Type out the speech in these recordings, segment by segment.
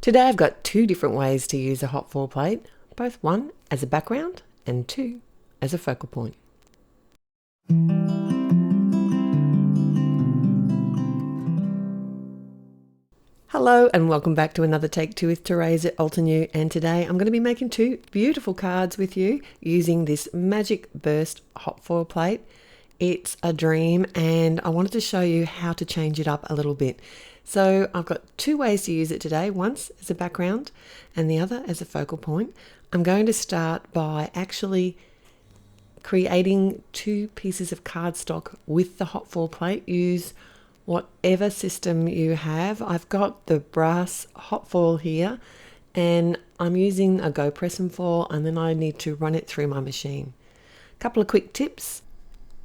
Today I've got two different ways to use a hot foil plate, both one as a background and two as a focal point. Hello and welcome back to another Take Two with Therese at Altenew, and today I'm going to be making two beautiful cards with you using this Magic Burst hot foil plate. It's a dream and I wanted to show you how to change it up a little bit. So I've got two ways to use it today, once as a background and the other as a focal point. I'm going to start by actually creating two pieces of cardstock with the hot foil plate. Use whatever system you have. I've got the brass hot foil here and I'm using a Go Pressing foil, and then I need to run it through my machine. A couple of quick tips.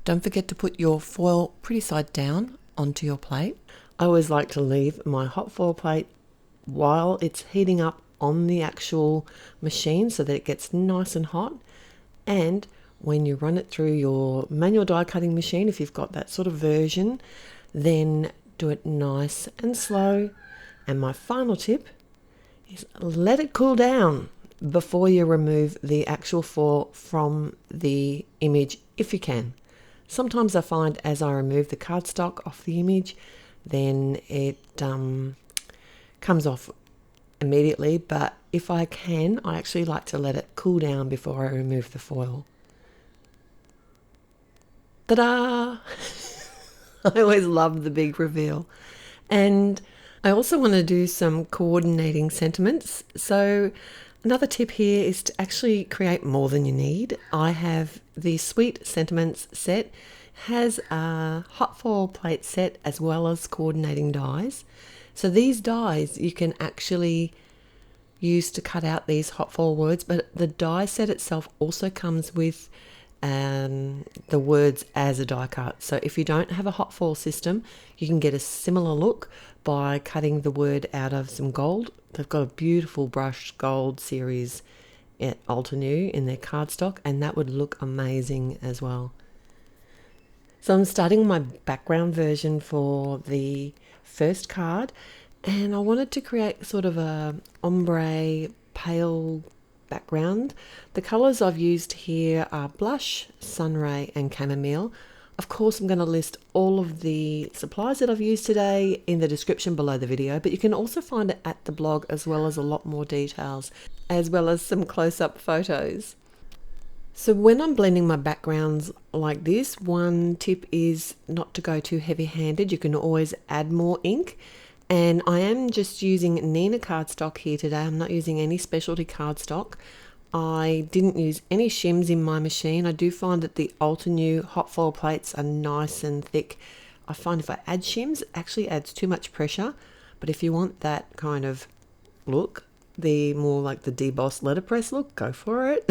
Don't forget to put your foil pretty side down onto your plate. I always like to leave my hot foil plate while it's heating up on the actual machine so that it gets nice and hot. And when you run it through your manual die cutting machine, if you've got that sort of version, then do it nice and slow. And my final tip is let it cool down before you remove the actual foil from the image if you can. Sometimes I find as I remove the cardstock off the image, then it comes off immediately, but if I can, I actually like to let it cool down before I remove the foil. Ta-da! I always love the big reveal. And I also want to do some coordinating sentiments. So another tip here is to actually create more than you need. I have the Sweet Sentiments set, has a hot foil plate set as well as coordinating dies. So these dies you can actually use to cut out these hot foil words, but the die set itself also comes with the words as a die cut. So if you don't have a hot foil system, you can get a similar look by cutting the word out of some gold. They've got a beautiful brushed gold series at Altenew in their cardstock, and that would look amazing as well. So I'm starting my background version for the first card, and I wanted to create sort of a ombre pale background. The colors I've used here are Blush, Sunray and Chamomile. Of course, I'm going to list all of the supplies that I've used today in the description below the video, but you can also find it at the blog as well as a lot more details, as well as some close-up photos. So when I'm blending my backgrounds like this, one tip is not to go too heavy-handed. You can always add more ink. And I am just using Nina cardstock here today. I'm not using any specialty cardstock. I didn't use any shims in my machine. I do find that the Altenew hot foil plates are nice and thick. I find if I add shims, it actually adds too much pressure. But if you want that kind of look, the more like the debossed letterpress look, go for it.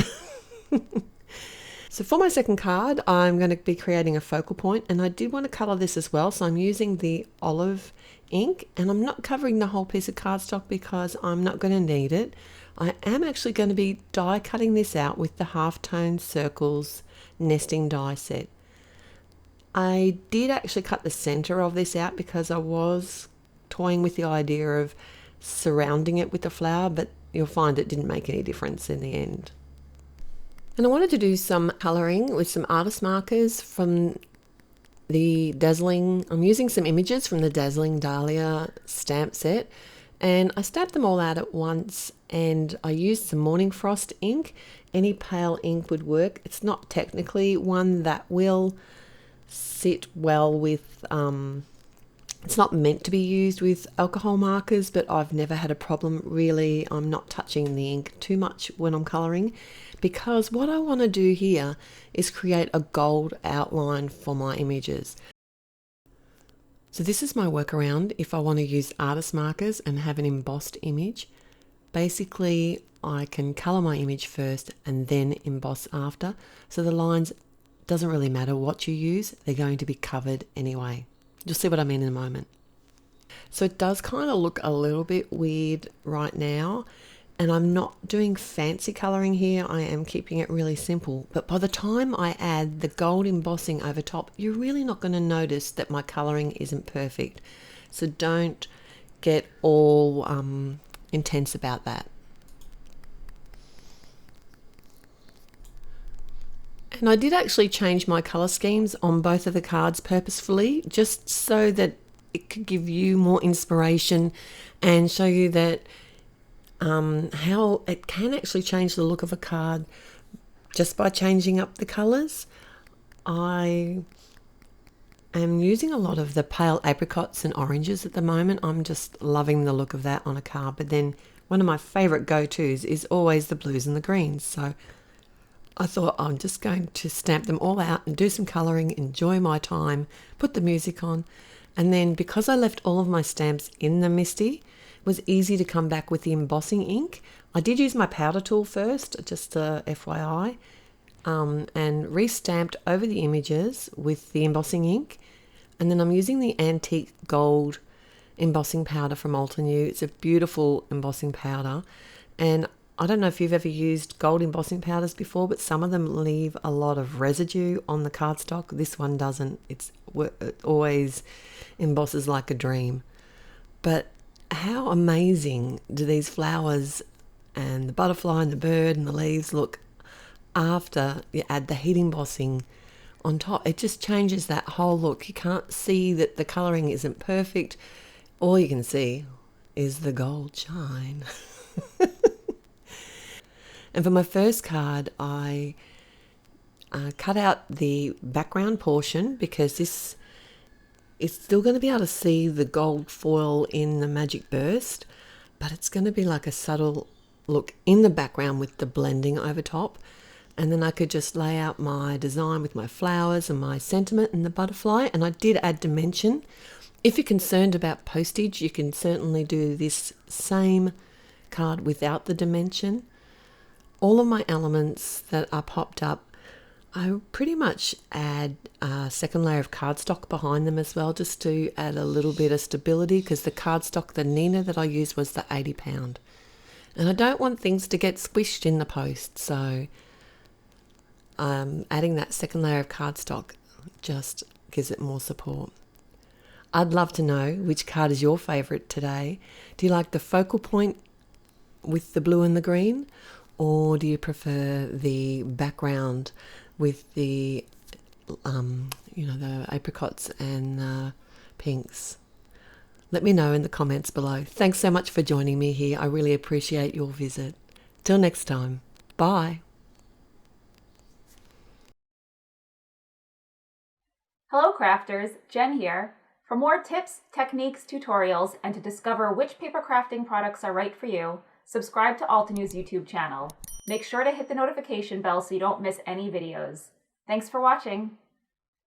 So for my second card, I'm going to be creating a focal point, and I did want to color this as well. So I'm using the olive ink, and I'm not covering the whole piece of cardstock because I'm not going to need it. I am actually going to be die cutting this out with the Halftone Circles nesting die set. I did actually cut the center of this out because I was toying with the idea of surrounding it with the flower, but you'll find it didn't make any difference in the end. And I wanted to do some coloring with some artist markers from the I'm using some images from the Dazzling Dahlia stamp set, and I stamped them all out at once, and I used some Morning Frost ink. Any pale ink would work. It's not technically one that will sit well with, it's not meant to be used with alcohol markers, but I've never had a problem really. I'm not touching the ink too much when I'm coloring, because what I want to do here is create a gold outline for my images. So this is my workaround if I want to use artist markers and have an embossed image. Basically, I can color my image first and then emboss after. So the lines, doesn't really matter what you use, they're going to be covered anyway. You'll see what I mean in a moment. So it does kind of look a little bit weird right now, and I'm not doing fancy coloring here. I am keeping it really simple, but by the time I add the gold embossing over top, you're really not going to notice that my coloring isn't perfect. So don't get all intense about that. And I did actually change my colour schemes on both of the cards purposefully, just so that it could give you more inspiration and show you that how it can actually change the look of a card just by changing up the colours. I am using a lot of the pale apricots and oranges at the moment. I'm just loving the look of that on a card. But then one of my favourite go-tos is always the blues and the greens. So I thought I'm just going to stamp them all out and do some colouring, enjoy my time, put the music on. And then because I left all of my stamps in the MISTI, it was easy to come back with the embossing ink. I did use my powder tool first, just a FYI, and re-stamped over the images with the embossing ink. And then I'm using the antique gold embossing powder from Altenew. It's a beautiful embossing powder. And I don't know if you've ever used gold embossing powders before, but some of them leave a lot of residue on the cardstock. This one doesn't. It always embosses like a dream. But how amazing do these flowers and the butterfly and the bird and the leaves look after you add the heat embossing on top? It just changes that whole look. You can't see that the colouring isn't perfect. All you can see is the gold shine. And for my first card, I cut out the background portion because this is still going to be able to see the gold foil in the Magic Burst, but it's going to be like a subtle look in the background with the blending over top. And then I could just lay out my design with my flowers and my sentiment and the butterfly. And I did add dimension. If you're concerned about postage, you can certainly do this same card without the dimension. All of my elements that are popped up, I pretty much add a second layer of cardstock behind them as well, just to add a little bit of stability, because the cardstock, the Nina that I used was the 80 pound. And I don't want things to get squished in the post, so adding that second layer of cardstock just gives it more support. I'd love to know which card is your favourite today. Do you like the focal point with the blue and the green, or do you prefer the background with the the apricots and the pinks? Let me know in the comments below. Thanks so much for joining me here. I really appreciate your visit. Till next time. Bye. Hello crafters, Jen here. For more tips, techniques, tutorials, and to discover which paper crafting products are right for you, subscribe to Altenew's YouTube channel. Make sure to hit the notification bell so you don't miss any videos. Thanks for watching.